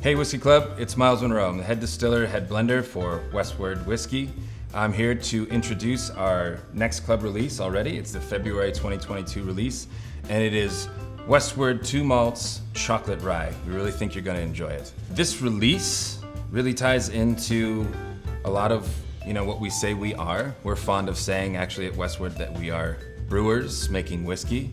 Hey Whiskey Club, it's Miles Monroe. I'm the head distiller, head blender for Westward Whiskey. I'm here to introduce our next club release already. It's the February 2022 release, and it is Westward 2 Malts Chocolate Rye. We really think you're gonna enjoy it. This release really ties into a lot of what we say we are. We're fond of saying actually at Westward that we are brewers making whiskey,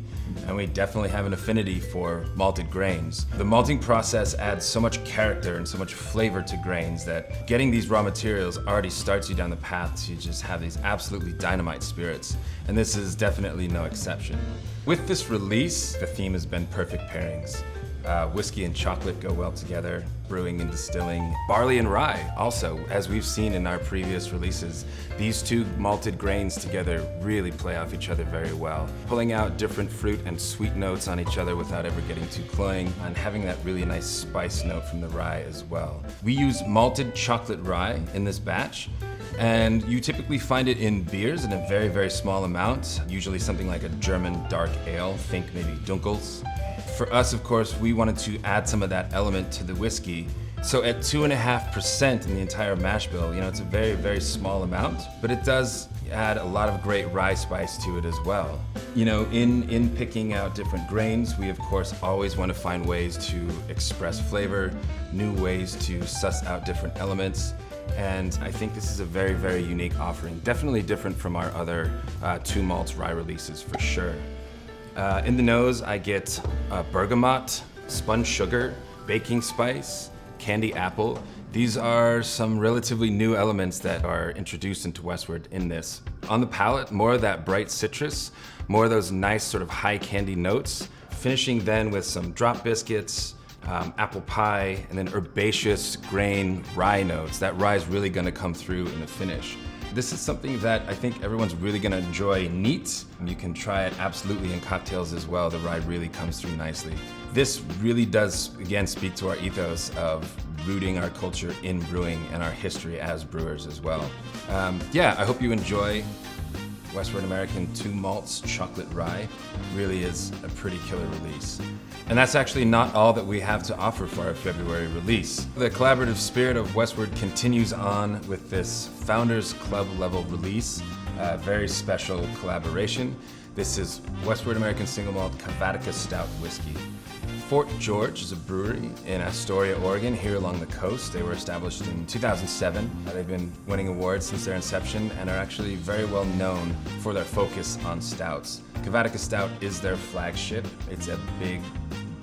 and we definitely have an affinity for malted grains. The malting process adds so much character and so much flavor to grains that getting these raw materials already starts you down the path to just have these absolutely dynamite spirits, and this is definitely no exception. With this release, the theme has been perfect pairings. Whiskey and chocolate go well together, brewing and distilling. Barley and rye also, as we've seen in our previous releases, these two malted grains together really play off each other very well, pulling out different fruit and sweet notes on each other without ever getting too cloying, and having that really nice spice note from the rye as well. We use malted chocolate rye in this batch, and you typically find it in beers in a very, very small amount, usually something like a German dark ale, think maybe Dunkels. For us, of course, we wanted to add some of that element to the whiskey. So at 2.5% in the entire mash bill, it's a very, very small amount, but it does add a lot of great rye spice to it as well. In picking out different grains, we of course always want to find ways to express flavor, new ways to suss out different elements. And I think this is a very, very unique offering. Definitely different from our other 2 malts rye releases for sure. In the nose, I get bergamot, spun sugar, baking spice, candy apple. These are some relatively new elements that are introduced into Westward in this. On the palate, more of that bright citrus, more of those nice sort of high candy notes, finishing then with some drop biscuits, apple pie, and then herbaceous grain rye notes. That rye is really gonna come through in the finish. This is something that I think everyone's really gonna enjoy neat. You can try it absolutely in cocktails as well. The rye really comes through nicely. This really does, again, speak to our ethos of rooting our culture in brewing and our history as brewers as well. I hope you enjoy Westward American 2 Malts Chocolate Rye. Really is a pretty killer release. And that's actually not all that we have to offer for our February release. The collaborative spirit of Westward continues on with this Founders Club level release, a very special collaboration. This is Westward American Single Malt Cavatica Stout Whiskey. Fort George is a brewery in Astoria, Oregon, here along the coast. They were established in 2007. They've been winning awards since their inception and are actually very well known for their focus on stouts. Cavatica Stout is their flagship. It's a big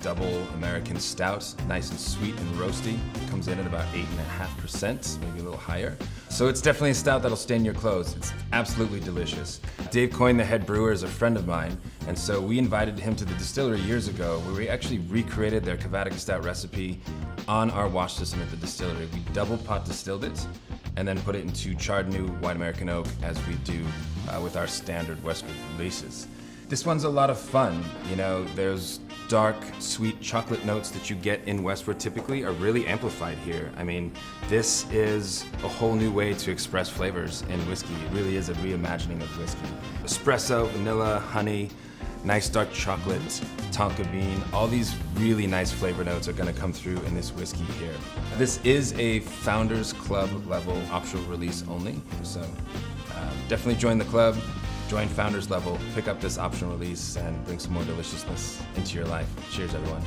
double American stout, nice and sweet and roasty. It comes in at about 8.5%, maybe a little higher. So it's definitely a stout that'll stain your clothes. It's absolutely delicious. Dave Coyne, the head brewer, is a friend of mine, and so we invited him to the distillery years ago where we actually recreated their Cavatica Stout recipe on our wash system at the distillery. We double pot distilled it and then put it into charred new white American oak as we do with our standard Westward releases. This one's a lot of fun. There's dark, sweet chocolate notes that you get in Westward typically are really amplified here. I mean, this is a whole new way to express flavors in whiskey. It really is a reimagining of whiskey. Espresso, vanilla, honey, nice dark chocolate, tonka bean, all these really nice flavor notes are gonna come through in this whiskey here. This is a Founders Club level optional release only, so definitely join the club. Join Founders level, pick up this optional release, and bring some more deliciousness into your life. Cheers, everyone.